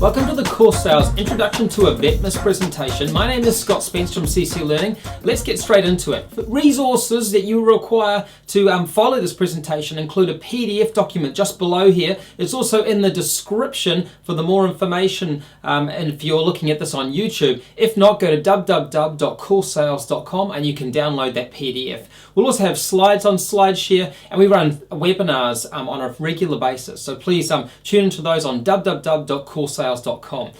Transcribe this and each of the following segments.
Welcome to the Course Sales Introduction to a VETMIS presentation. My name is Scott Spence from CC Learning. Let's get straight into it. Resources that you require to follow this presentation include a PDF document just below here. It's also in the description for the more information and if you're looking at this on YouTube. If not, go to www.coursesales.com and you can download that PDF. We'll also have slides on SlideShare, and we run webinars on a regular basis. So please tune into those on www.coursesales.com.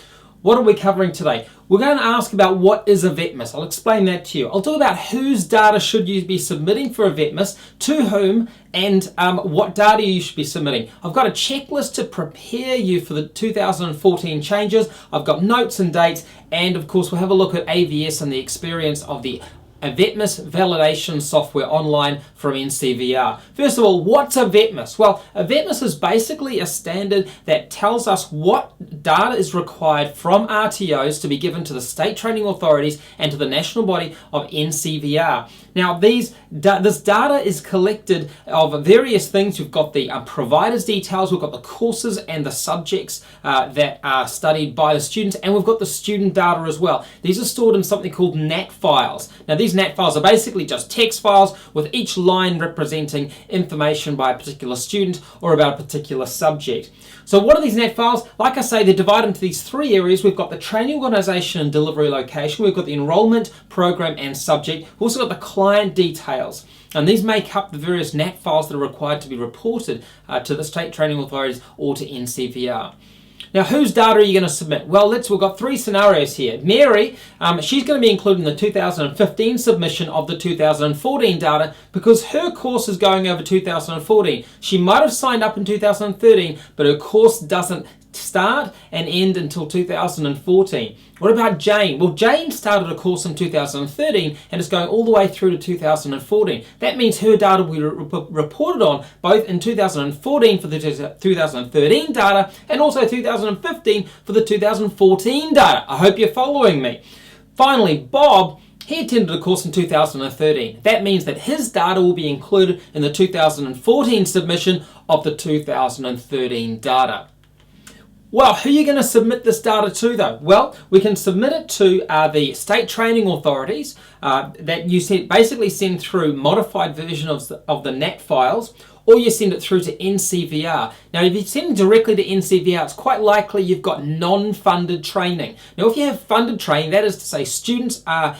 What are we covering today? We're going to ask about what is a VETMIS. I'll explain that to you. I'll talk about whose data should you be submitting for a VETMIS, to whom, and what data you should be submitting. I've got a checklist to prepare you for the 2014 changes. I've got notes and dates, and of course we'll have a look at AVS and the experience of the VETMIS validation software online from NCVR. First of all, what's a VETMIS? Well, a VETMIS is basically a standard that tells us what data is required from RTOs to be given to the state training authorities and to the national body of NCVR. Now, this data is collected of various things. We've got the provider's details, we've got the courses and the subjects that are studied by the students, and we've got the student data as well. These are stored in something called NAT files. Now, these NAT files are basically just text files with each line representing information by a particular student or about a particular subject. So what are these NAT files? Like I say, they're divided into these three areas. We've got the training organisation and delivery location. We've got the enrolment, program and subject. We've also got the client details. And these make up the various NAT files that are required to be reported to the state training authorities or to NCVR. Now, whose data are you going to submit? Well, we've got three scenarios here. Mary, she's going to be included in the 2015 submission of the 2014 data because her course is going over 2014. She might have signed up in 2013, but her course doesn't start and end until 2014. What about Jane? Well, Jane started a course in 2013 and it's going all the way through to 2014. That means her data will be reported on both in 2014 for the 2013 data and also 2015 for the 2014 data. I hope you're following me. Finally, Bob, he attended a course in 2013. That means that his data will be included in the 2014 submission of the 2013 data. Well, who are you going to submit this data to though? Well, we can submit it to the state training authorities that you basically send through modified version of the NAT files, or you send it through to NCVR. Now, if you send it directly to NCVR, it's quite likely you've got non-funded training. Now, if you have funded training, that is to say students are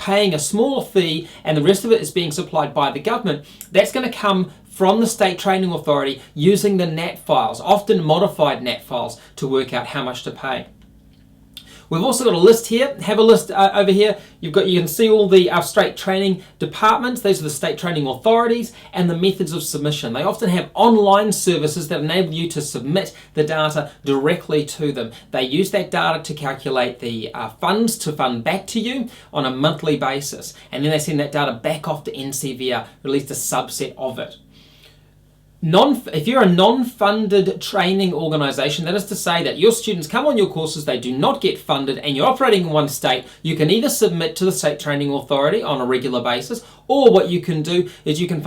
paying a small fee and the rest of it is being supplied by the government, that's going to come from the state training authority using the NAT files, often modified NAT files, to work out how much to pay. We've also got a list here. Have a list over here. You can see all the state training departments. These are the state training authorities and the methods of submission. They often have online services that enable you to submit the data directly to them. They use that data to calculate the funds to fund back to you on a monthly basis, and then they send that data back off to NCVR, release a subset of it. If you're a non-funded training organisation, that is to say that your students come on your courses, they do not get funded, and you're operating in one state, you can either submit to the state training authority on a regular basis, or what you can do is you can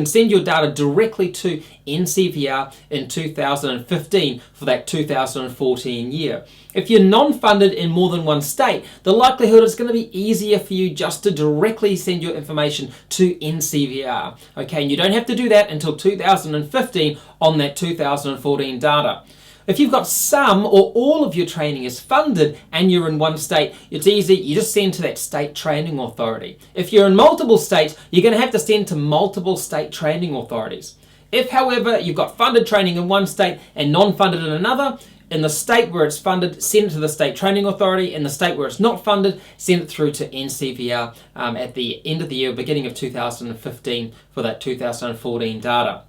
send your data directly to NCVR in 2015 for that 2014 year. If you're non-funded in more than one state, the likelihood is going to be easier for you just to directly send your information to NCVR. Okay, and you don't have to do that until 2015 on that 2014 data. If you've got some or all of your training is funded and you're in one state, it's easy, you just send to that state training authority. If you're in multiple states, you're going to have to send to multiple state training authorities. If, however, you've got funded training in one state and non-funded in another, in the state where it's funded, send it to the state training authority. In the state where it's not funded, send it through to NCVR at the end of the year, beginning of 2015 for that 2014 data.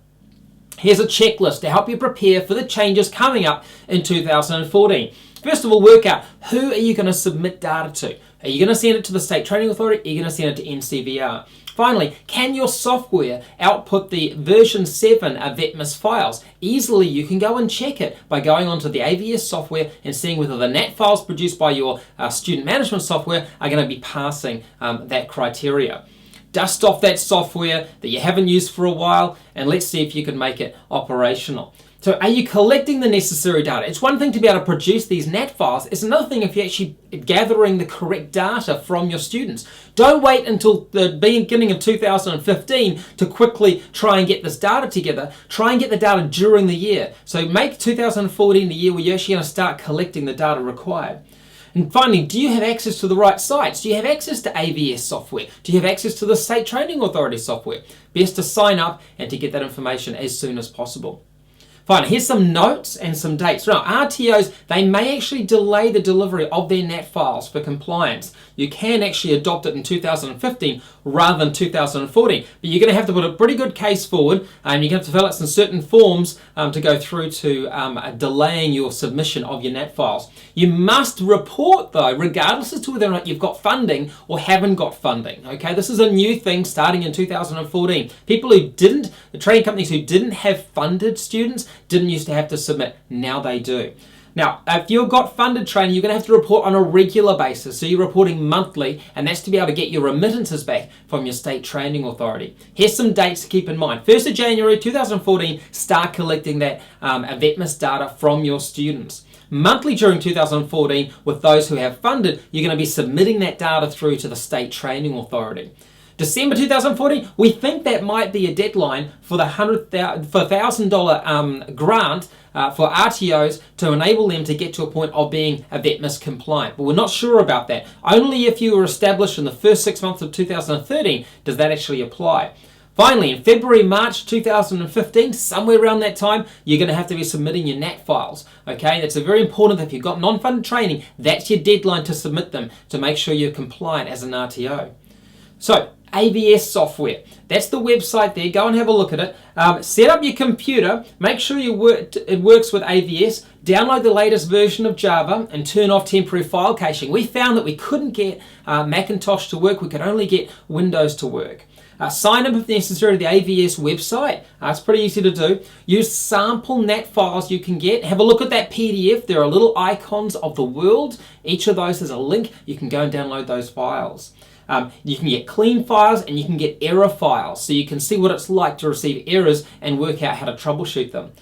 Here's a checklist to help you prepare for the changes coming up in 2014. First of all, work out who are you going to submit data to. Are you going to send it to the state training authority? Are you going to send it to NCVR? Finally, can your software output the version 7 of VETMIS files? Easily, you can go and check it by going onto the AVS software and seeing whether the NAT files produced by your student management software are going to be passing that criteria. dust off that software that you haven't used for a while, and let's see if you can make it operational. So are you collecting the necessary data? It's one thing to be able to produce these NAT files. It's another thing if you're actually gathering the correct data from your students. Don't wait until the beginning of 2015 to quickly try and get this data together. Try and get the data during the year. So make 2014 the year where you're actually going to start collecting the data required. And finally, do you have access to the right sites? Do you have access to AVS software? Do you have access to the State Training Authority software? Best to sign up and to get that information as soon as possible. Fine, here's some notes and some dates. Now, RTOs, they may actually delay the delivery of their NAT files for compliance. You can actually adopt it in 2015 rather than 2014, but you're going to have to put a pretty good case forward, and you're going to have to fill out some certain forms to go through to delaying your submission of your NAT files. You must report, though, regardless as to whether or not you've got funding or haven't got funding. Okay, this is a new thing starting in 2014. People who didn't, the training companies who didn't have funded students, didn't used to have to submit. Now they do. Now, if you've got funded training, you're going to have to report on a regular basis. So you're reporting monthly, and that's to be able to get your remittances back from your State Training Authority. Here's some dates to keep in mind. 1st of January 2014, start collecting that VETMIS data from your students. Monthly during 2014, with those who have funded, you're going to be submitting that data through to the State Training Authority. December 2014, we think that might be a deadline for the $1,000 grant for RTOs to enable them to get to a point of being a VETMIS compliant. But we're not sure about that. Only if you were established in the first 6 months of 2013 does that actually apply. Finally, in February, March 2015, somewhere around that time, you're going to have to be submitting your NAT files. Okay, that's very important that if you've got non-funded training, that's your deadline to submit them to make sure you're compliant as an RTO. So, AVS software. That's the website there. Go and have a look at it. Set up your computer. Make sure it works with AVS. Download the latest version of Java and turn off temporary file caching. We found that we couldn't get Macintosh to work. We could only get Windows to work. Sign up if necessary to the AVS website. It's pretty easy to do. Use sample NAT files you can get. Have a look at that PDF. There are little icons of the world. Each of those has a link. You can go and download those files. You can get clean files and you can get error files, so you can see what it's like to receive errors and work out how to troubleshoot them.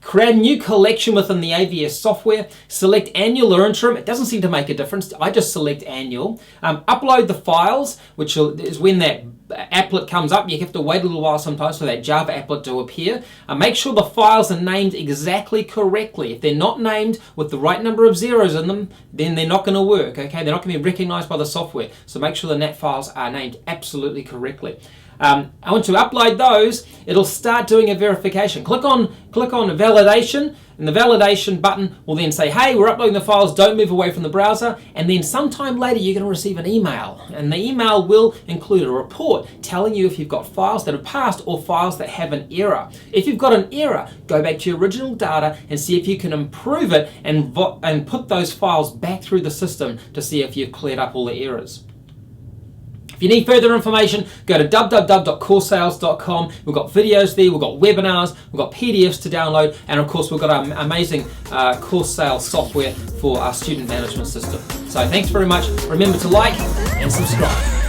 Create a new collection within the AVS software. Select annual or interim. It doesn't seem to make a difference. I just select annual. Upload the files, which is when that applet comes up. You have to wait a little while sometimes for that Java applet to appear. Make sure the files are named exactly correctly. If they're not named with the right number of zeros in them, then they're not going to work. Okay, they're not going to be recognized by the software. So make sure the NAT files are named absolutely correctly. I want to upload those. It'll start doing a verification. Click on validation, and the validation button will then say, hey, we're uploading the files, don't move away from the browser. And then sometime later you're going to receive an email, and the email will include a report telling you if you've got files that have passed or files that have an error. If you've got an error, go back to your original data and see if you can improve it and put those files back through the system to see if you've cleared up all the errors. If you need further information, go to www.coursales.com. We've got videos there, we've got webinars, we've got PDFs to download, and of course we've got our amazing Course Sales software for our student management system. So thanks very much. Remember to like and subscribe.